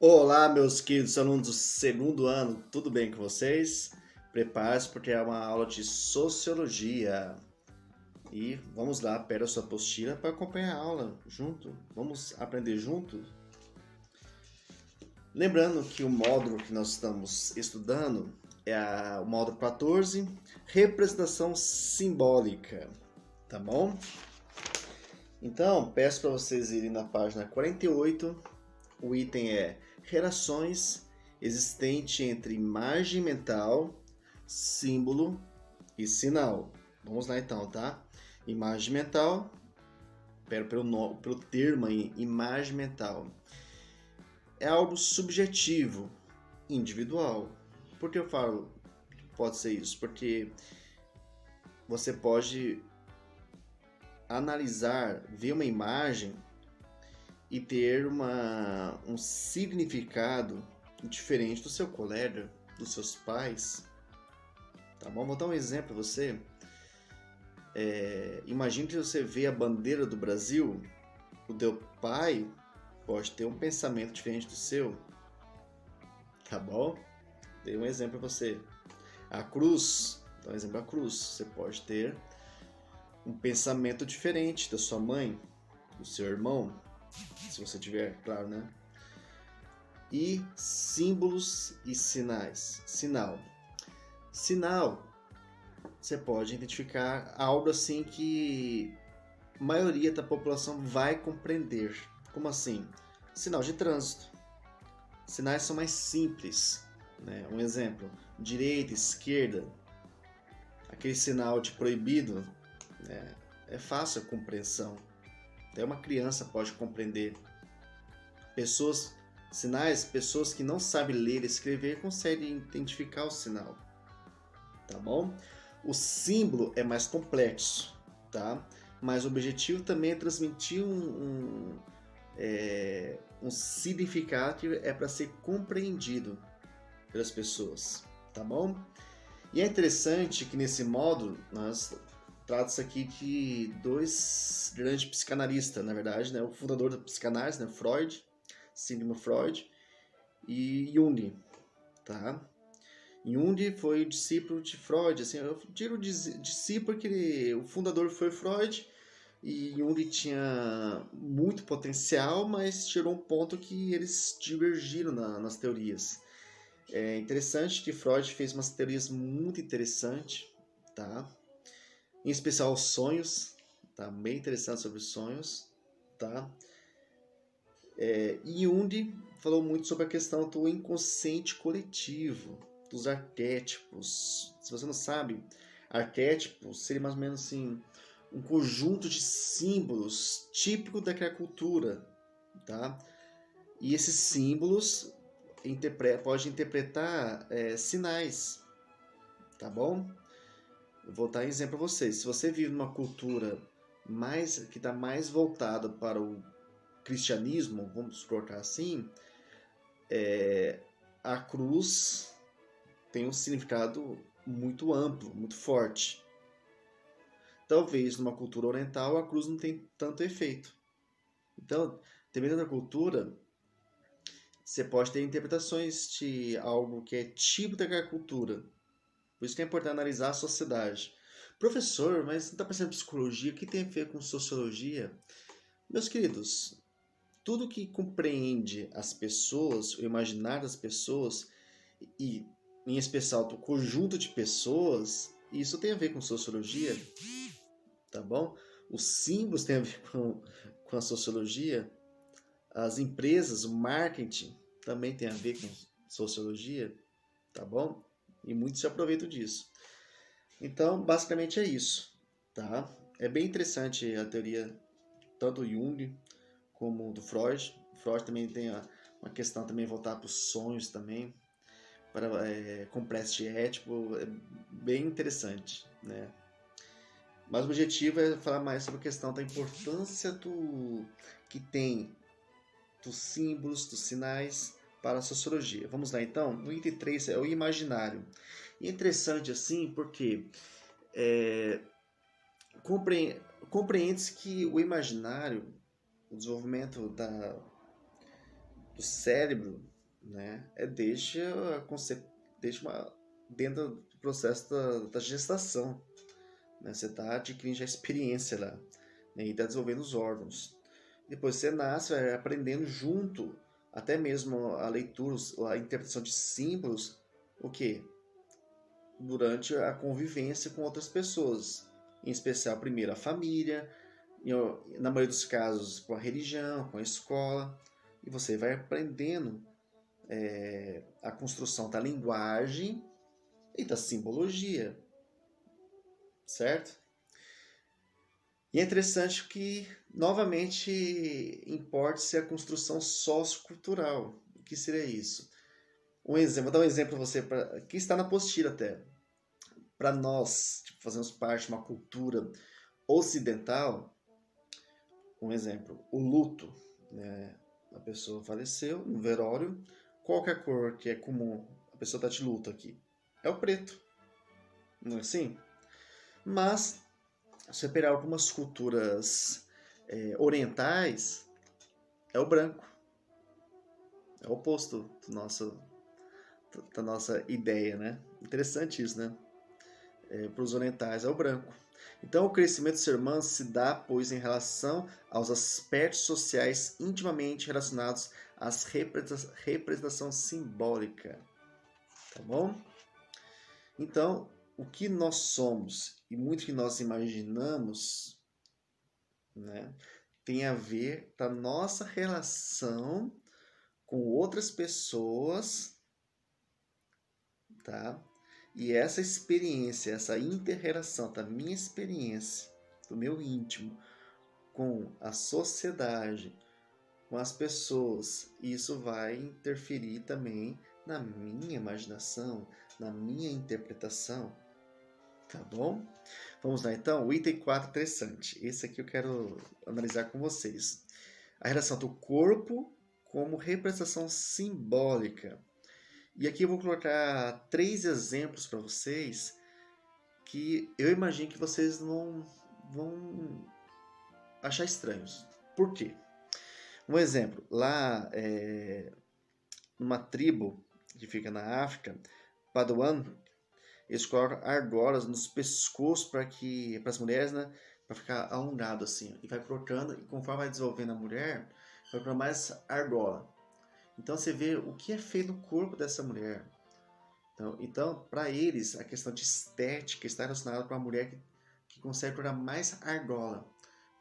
Olá, meus queridos alunos do segundo ano, tudo bem com vocês? Prepare-se porque é uma aula de sociologia. E vamos lá, pega a sua apostila para acompanhar a aula junto. Vamos aprender junto? Lembrando que o módulo que nós estamos estudando é o módulo 14, representação simbólica, tá bom? Então, peço para vocês irem na página 48. O item é relações existentes entre imagem mental, símbolo e sinal. Vamos lá então, tá? Imagem mental, pelo termo aí, imagem mental. É algo subjetivo, individual. Por que eu falo que pode ser isso? Porque você pode analisar, ver uma imagem e ter um significado diferente do seu colega, dos seus pais. Tá bom? Vou dar um exemplo para você. Imagine que você vê a bandeira do Brasil, o teu pai pode ter um pensamento diferente do seu. Tá bom? Dei um exemplo para você. A cruz, dá um exemplo da cruz. Você pode ter um pensamento diferente da sua mãe, do seu irmão, se você tiver, claro, né? E símbolos e sinais. Sinal, você pode identificar algo assim que a maioria da população vai compreender. Como assim? Sinal de trânsito. Sinais são mais simples, né? Um exemplo, direita, esquerda, aquele sinal de proibido, né? É fácil a compreensão. Até uma criança pode compreender. Pessoas que não sabem ler e escrever conseguem identificar o sinal, tá bom? O símbolo é mais complexo, tá? Mas o objetivo também é transmitir um significado que é para ser compreendido pelas pessoas, tá bom? E é interessante que nesse módulo nós trata-se aqui de dois grandes psicanalistas, na verdade, né? O fundador da psicanálise, né? Freud, Sigmund Freud e Jung, tá? Jung foi discípulo de Freud, assim, eu digo discípulo porque o fundador foi Freud e Jung tinha muito potencial, mas chegou um ponto que eles divergiram nas teorias. É interessante que Freud fez umas teorias muito interessantes, tá? Em especial os sonhos, tá? Bem interessante sobre os sonhos, tá? E Jung falou muito sobre a questão do inconsciente coletivo, dos arquétipos. Se você não sabe, arquétipos seria mais ou menos assim um conjunto de símbolos típico daquela cultura, tá? E esses símbolos pode interpretar sinais, tá bom? Eu vou dar um exemplo para vocês. Se você vive numa cultura que está mais voltada para o cristianismo, vamos colocar assim, a cruz tem um significado muito amplo, muito forte. Talvez numa cultura oriental a cruz não tem tanto efeito. Então, dependendo da cultura, você pode ter interpretações de algo que é típico daquela cultura. Por isso que é importante analisar a sociedade. Professor, mas não está pensando em psicologia? O que tem a ver com sociologia? Meus queridos, tudo que compreende as pessoas, o imaginário das pessoas, e em especial do conjunto de pessoas, isso tem a ver com sociologia, tá bom? Os símbolos têm a ver com a sociologia, as empresas, o marketing também tem a ver com sociologia, tá bom? E muitos se aproveitam disso. Então, basicamente é isso, tá? É bem interessante a teoria tanto do Jung como do Freud. Freud também tem uma questão também voltada para os sonhos também, para complexo de ético, é bem interessante, né? Mas o objetivo é falar mais sobre a questão da importância que tem dos símbolos, dos sinais para a sociologia. Vamos lá então? No item 3 é o imaginário. E é interessante assim porque compreende-se que o imaginário, o desenvolvimento do cérebro, né, é dentro do processo da gestação, né? Você está adquirindo já experiência lá, né, e está desenvolvendo os órgãos. Depois você nasce, vai aprendendo junto, até mesmo a leitura, a interpretação de símbolos, o quê? Durante a convivência com outras pessoas, em especial primeiro a família, na maioria dos casos com a religião, com a escola, e você vai aprendendo a construção da linguagem e da simbologia, certo? E é interessante que, novamente, importa-se a construção sociocultural. O que seria isso? Vou dar um exemplo para você, que está na apostila até. Para nós, tipo, fazemos parte de uma cultura ocidental, um exemplo, o luto, né? A pessoa faleceu no velório, qual que é a cor que é comum? A pessoa está de luto aqui. É o preto, não é assim? Mas, se você pegar algumas culturas orientais, é o branco. É o oposto da nossa ideia, né? Interessante isso, né? Para os orientais é o branco. Então, o crescimento do ser humano se dá, pois, em relação aos aspectos sociais intimamente relacionados à representação simbólica. Tá bom? Então, o que nós somos e muito que nós imaginamos, né, tem a ver com a nossa relação com outras pessoas, tá? E essa experiência, essa inter-relação da minha experiência, do meu íntimo, com a sociedade, com as pessoas, isso vai interferir também na minha imaginação, na minha interpretação, tá bom? Vamos lá então, o item 4 interessante. Esse aqui eu quero analisar com vocês. A relação do corpo como representação simbólica. E aqui eu vou colocar 3 exemplos para vocês que eu imagino que vocês não vão achar estranhos. Por quê? Um exemplo, lá numa tribo que fica na África, Paduan, eles colocam argolas nos pescoços para as mulheres, né, para ficar alongado assim, e vai colocando, e conforme vai desenvolvendo a mulher, vai colocando mais argola. Então você vê o que é feito no corpo dessa mulher. Então para eles, a questão de estética está relacionada com a mulher que consegue colocar mais argola.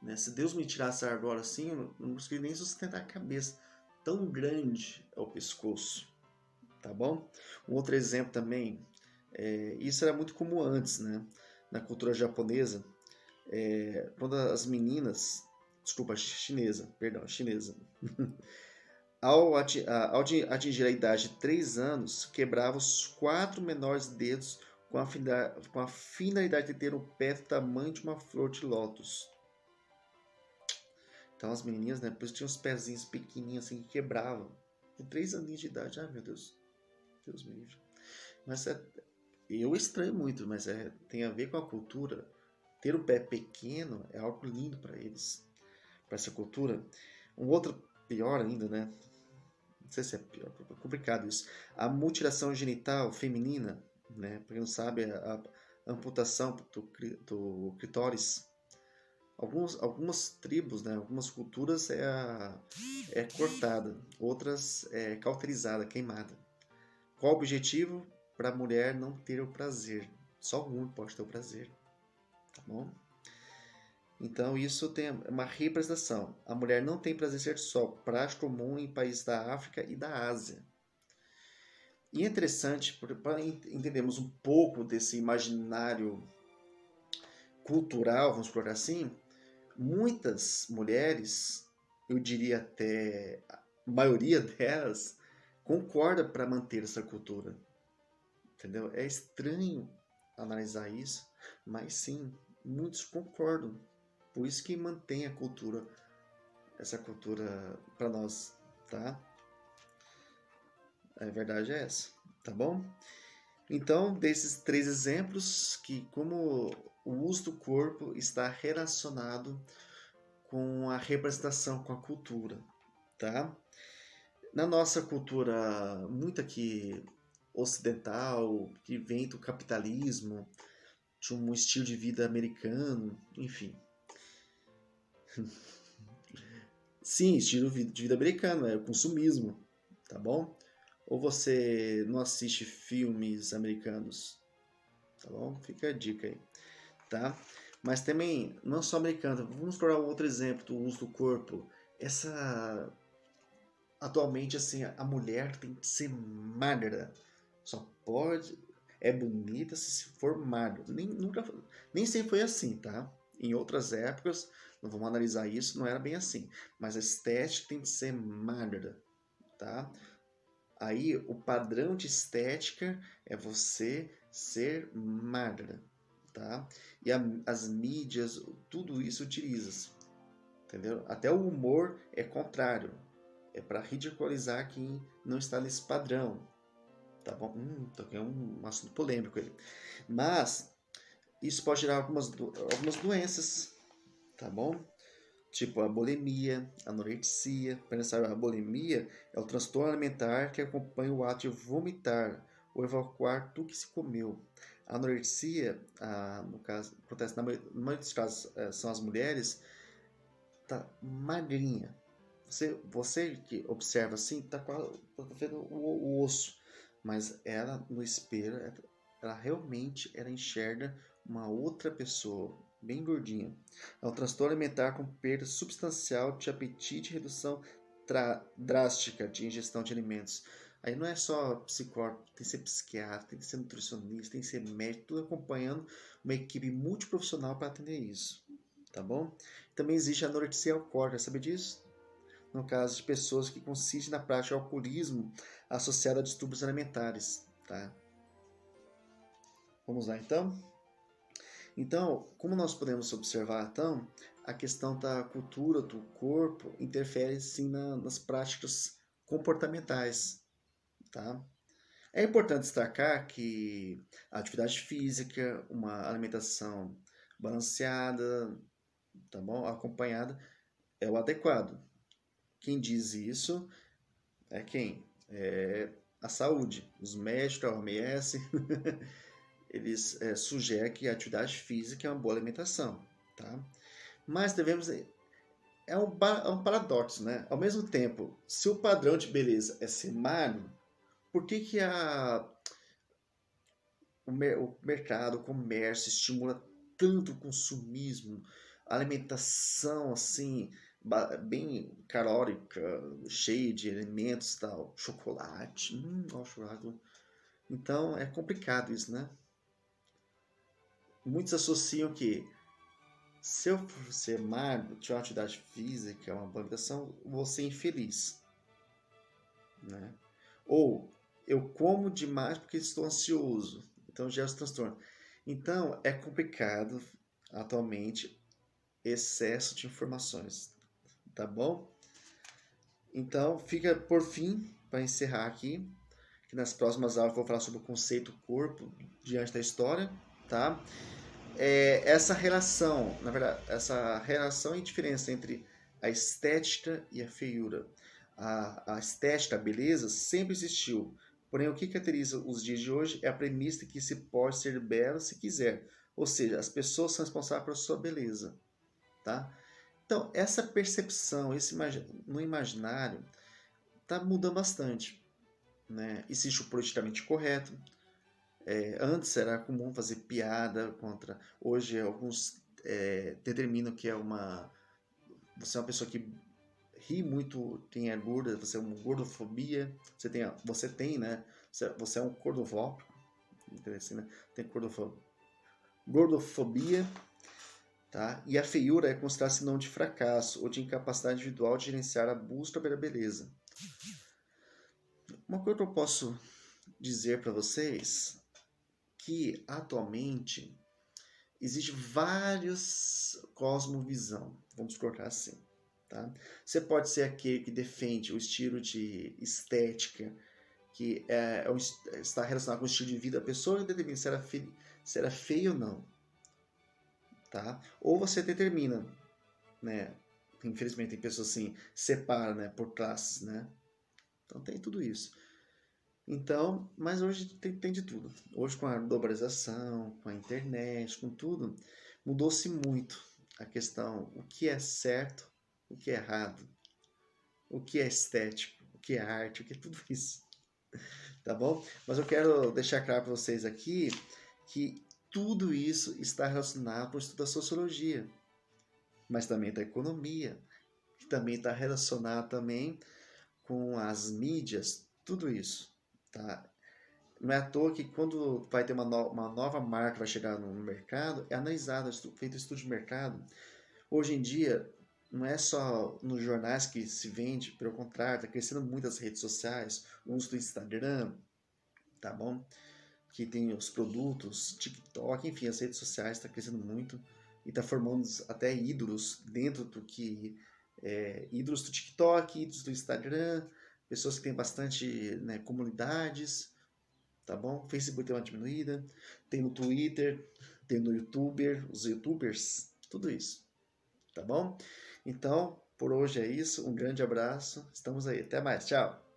Né? Se Deus me tirasse a argola assim, eu não conseguiria nem sustentar a cabeça. Tão grande é o pescoço. Tá bom? Um outro exemplo também, isso era muito comum antes, né? Na cultura japonesa, quando as meninas, chinesa, ao atingir a idade de 3 anos, quebrava os 4 menores dedos com a finalidade de ter o pé do tamanho de uma flor de lótus. Então as menininhas, né, depois tinham os pezinhos pequenininhos assim que quebravam. Com 3 aninhos de idade, meu Deus, Deus me livre. Mas eu estranho muito, mas tem a ver com a cultura. Ter o pé pequeno é algo lindo para eles, para essa cultura. Um outro pior ainda, né? Não sei se é pior, é complicado isso. A mutilação genital feminina, né? Para quem não sabe, a amputação do clitóris. Algumas tribos, né? Algumas culturas é cortada, outras é cauterizada, queimada. Qual o objetivo? Para a mulher não ter o prazer. Só um pode ter o prazer. Tá bom? Então isso tem uma representação. A mulher não tem prazer sexual, prática comum em países da África e da Ásia. E é interessante, para entendermos um pouco desse imaginário cultural, vamos colocar assim, muitas mulheres, eu diria até a maioria delas, concorda para manter essa cultura. Entendeu? É estranho analisar isso, mas sim, muitos concordam. Por isso que mantém a cultura, essa cultura para nós, tá? A verdade é essa, tá bom? Então, desses 3 exemplos, que como o uso do corpo está relacionado com a representação, com a cultura, tá? Na nossa cultura, muito aqui ocidental, que vem do capitalismo, de um estilo de vida americano, enfim. Sim, estilo de vida americano, é o consumismo, tá bom? Ou você não assiste filmes americanos, tá bom? Fica a dica aí, tá? Mas também, não só americano, vamos explorar outro exemplo do uso do corpo. Essa, atualmente, assim, a mulher tem que ser magra. Só pode, é bonita se for magra. Nem sempre foi assim, tá? Em outras épocas, não vamos analisar isso, não era bem assim. Mas a estética tem que ser magra, tá? Aí o padrão de estética é você ser magra, tá? E as mídias, tudo isso utiliza, entendeu? Até o humor é contrário, é para ridicularizar quem não está nesse padrão, tá bom? É um assunto polêmico ele. Mas isso pode gerar algumas doenças, tá bom? Tipo a bulimia, anorexia. Para pensar, a bulimia é o transtorno alimentar que acompanha o ato de vomitar ou evacuar tudo que se comeu. A anorexia, no caso, acontece na maioria dos casos, são as mulheres, tá magrinha. Você que observa assim, tá vendo o osso, mas ela no espelho, ela realmente ela enxerga uma outra pessoa, bem gordinha. É um transtorno alimentar com perda substancial de apetite e redução drástica de ingestão de alimentos. Aí não é só psicólogo, tem que ser psiquiatra, tem que ser nutricionista, tem que ser médico, tudo acompanhando uma equipe multiprofissional para atender isso, tá bom? Também existe a anorexia alcoólica, sabe disso? No caso de pessoas que consistem na prática de alcoolismo associada a distúrbios alimentares, tá? Vamos lá então? Então, como nós podemos observar então, a questão da cultura do corpo interfere sim nas práticas comportamentais, tá? É importante destacar que a atividade física, uma alimentação balanceada, tá bom? Acompanhada é o adequado. Quem diz isso é quem? É a saúde. Os médicos, a OMS, eles sugerem que a atividade física é uma boa alimentação, tá? Mas devemos... é um paradoxo, né? Ao mesmo tempo, se o padrão de beleza é ser magro, por que que o mercado, o comércio estimula tanto o consumismo, a alimentação assim, bem calórica, cheia de alimentos tal, chocolate, chocolate. Então é complicado isso, né? Muitos associam que se eu ser magro, tiver uma atividade física, uma boa alimentação, vou ser infeliz, né? Ou eu como demais porque estou ansioso, então gera esse transtorno. Então é complicado atualmente excesso de informações, tá bom? Então fica por fim, para encerrar aqui, que nas próximas aulas eu vou falar sobre o conceito corpo diante da história, tá? Essa relação, na verdade, essa relação e diferença entre a estética e a feiura. A estética, a beleza, sempre existiu. Porém, o que caracteriza os dias de hoje é a premissa que se pode ser belo se quiser. Ou seja, as pessoas são responsáveis pela sua beleza. Tá? Então, essa percepção, no imaginário, está mudando bastante. Né? Existe o politicamente correto. Antes era comum fazer piada contra. Hoje, alguns determinam que você é uma pessoa que ri muito, tem gordura, você é uma gordofobia. Você tem, né? Você é um gordofóbico. Interessante, né? Tem gordofobia. Tá? E a feiura é considerada sinônimo de fracasso ou de incapacidade individual de gerenciar a busca pela beleza. Uma coisa que eu posso dizer para vocês que atualmente existe vários cosmovisão, vamos colocar assim. Tá? Você pode ser aquele que defende o estilo de estética que está relacionado com o estilo de vida da pessoa e determina se era feio ou não. Tá? Ou você determina, né? Infelizmente tem pessoas assim, separa, né, por classes, né? Então tem tudo isso. Então, mas hoje tem de tudo. Hoje com a globalização, com a internet, com tudo, mudou-se muito a questão, o que é certo, o que é errado, o que é estético, o que é arte, o que é tudo isso. Tá bom? Mas eu quero deixar claro para vocês aqui que tudo isso está relacionado com o estudo da sociologia, mas também da economia, que também está relacionado também com as mídias, tudo isso, tá? Não é à toa que quando vai ter uma nova marca vai chegar no mercado, é analisado, feito estudo de mercado. Hoje em dia, não é só nos jornais que se vende, pelo contrário, está crescendo muito as redes sociais, o uso do Instagram, tá bom? Que tem os produtos, TikTok, enfim, as redes sociais está crescendo muito e está formando até ídolos dentro do que ídolos do TikTok, ídolos do Instagram, pessoas que têm bastante, né, comunidades, tá bom? O Facebook tem uma diminuída, tem no Twitter, tem no YouTuber, os YouTubers, tudo isso, tá bom? Então, por hoje é isso, um grande abraço, estamos aí, até mais, tchau!